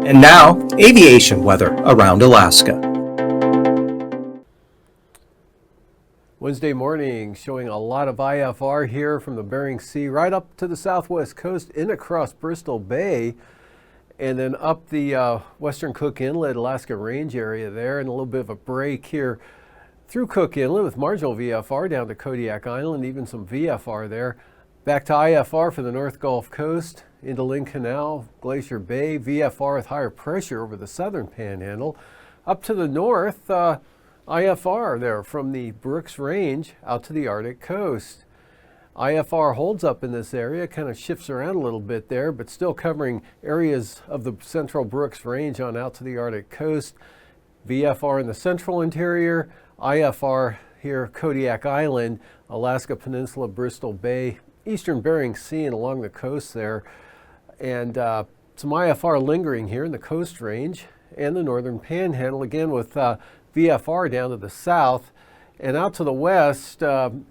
And now, aviation weather around Alaska. Wednesday morning showing a lot of IFR here from the Bering Sea right up to the southwest coast in across Bristol Bay and then up the western Cook Inlet, Alaska Range area there, and a little bit of a break here through Cook Inlet with marginal VFR down to Kodiak Island, even some VFR there. Back to IFR for the North Gulf Coast, into Lynn Canal, Glacier Bay, VFR with higher pressure over the southern panhandle. Up to the north, IFR there from the Brooks Range out to the Arctic coast. IFR holds up in this area, kind of shifts around a little bit there, but still covering areas of the central Brooks Range on out to the Arctic coast. VFR in the central interior, IFR here, Kodiak Island, Alaska Peninsula, Bristol Bay, eastern Bering Sea and along the coast there. And some IFR lingering here in the Coast Range and the northern panhandle, again with VFR down to the south and out to the west from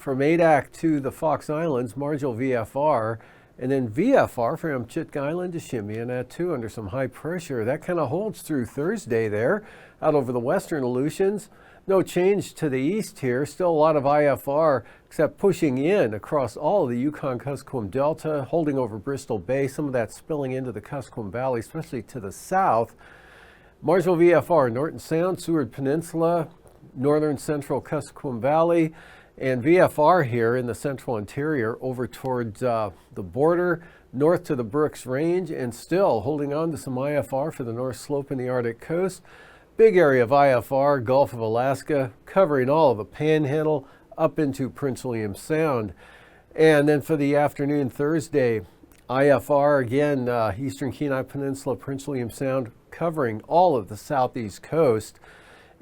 Adak to the Fox Islands, marginal VFR, and then VFR from Chitka Island to Shimianat too under some high pressure. That kind of holds through Thursday there out over the western Aleutians. No change to the east here, still a lot of IFR except pushing in across all of the Yukon-Kuskokwim Delta, holding over Bristol Bay, some of that spilling into the Kuskokwim Valley, especially to the south. Marginal VFR, Norton Sound, Seward Peninsula, northern central Kuskokwim Valley, and VFR here in the central interior over towards the border, north to the Brooks Range, and still holding on to some IFR for the north slope and the Arctic coast. Big area of IFR, Gulf of Alaska, covering all of the panhandle up into Prince William Sound. And then for the afternoon Thursday, IFR again, eastern Kenai Peninsula, Prince William Sound, covering all of the southeast coast.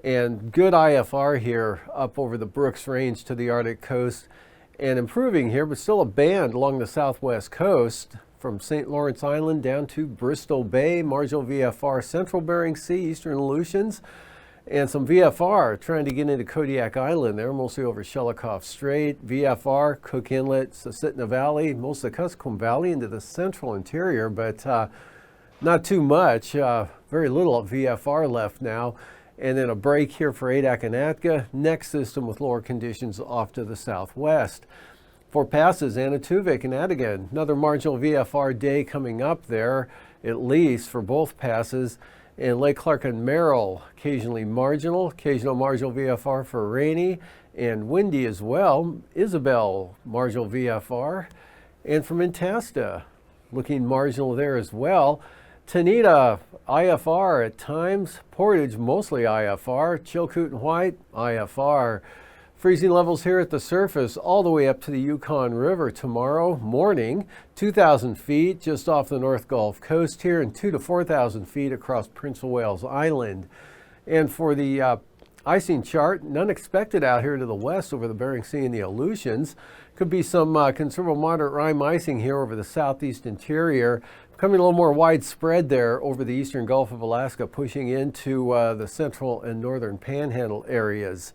And good IFR here up over the Brooks Range to the Arctic coast and improving here, but still a band along the southwest coast from St. Lawrence Island down to Bristol Bay, marginal VFR, central Bering Sea, eastern Aleutians, and some VFR trying to get into Kodiak Island there, mostly over Shelikof Strait, VFR, Cook Inlet, Susitna Valley, most of the Kuskokwim Valley into the central interior, but not too much, very little VFR left now. And then a break here for Adak and Atka, next system with lower conditions off to the southwest. For passes, Anatuvik and Adigan, another marginal VFR day coming up there, at least for both passes. And Lake Clark and Merrill, occasionally marginal VFR for rainy and windy as well. Isabel, marginal VFR. And from Antasta, looking marginal there as well. Tanita, IFR at times. Portage, mostly IFR. Chilkoot and White, IFR. Freezing levels here at the surface all the way up to the Yukon River tomorrow morning. 2,000 feet just off the North Gulf Coast here and 2,000 to 4,000 feet across Prince of Wales Island. And for the icing chart, none expected out here to the west over the Bering Sea and the Aleutians. Could be some considerable moderate rime icing here over the southeast interior. Becoming a little more widespread there over the eastern Gulf of Alaska, pushing into the central and northern panhandle areas.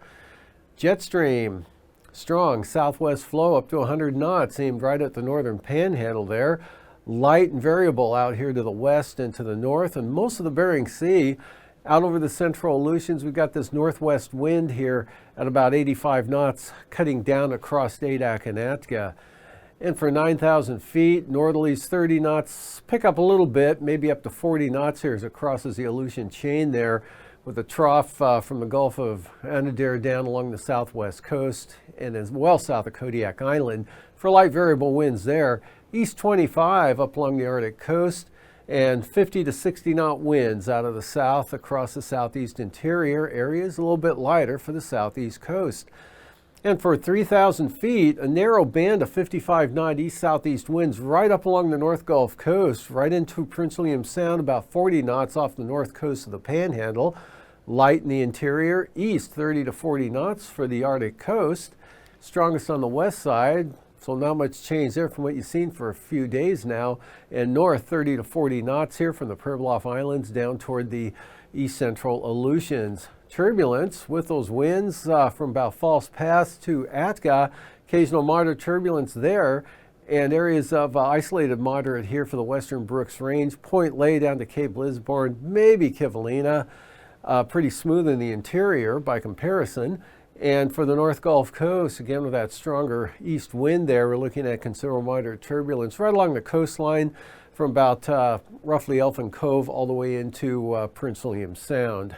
Jet stream, strong southwest flow up to 100 knots, aimed right at the northern panhandle there. Light and variable out here to the west and to the north, and most of the Bering Sea. Out over the central Aleutians, we've got this northwest wind here at about 85 knots, cutting down across Adak and Atka. And for 9,000 feet, northerlies 30 knots, pick up a little bit, maybe up to 40 knots here as it crosses the Aleutian chain there, with a trough from the Gulf of Anadyr down along the southwest coast and as well south of Kodiak Island for light variable winds there. East 25 up along the Arctic coast and 50 to 60 knot winds out of the south across the southeast interior areas, a little bit lighter for the southeast coast. And for 3,000 feet, a narrow band of 55 knot east-southeast winds right up along the North Gulf Coast, right into Prince William Sound, about 40 knots off the north coast of the Panhandle. Light in the interior, east 30 to 40 knots for the Arctic coast. Strongest on the west side, so not much change there from what you've seen for a few days now. And north 30 to 40 knots here from the Pribilof Islands down toward the east central Aleutians. Turbulence with those winds from about False Pass to Atka, occasional moderate turbulence there, And areas of isolated moderate here for the western Brooks Range, Point Lay down to Cape Lisburne, maybe Kivalina. Pretty smooth in the interior by comparison. And for the North Gulf Coast, again with that stronger east wind there, we're looking at considerable moderate turbulence right along the coastline from about roughly Elfin Cove all the way into Prince William Sound.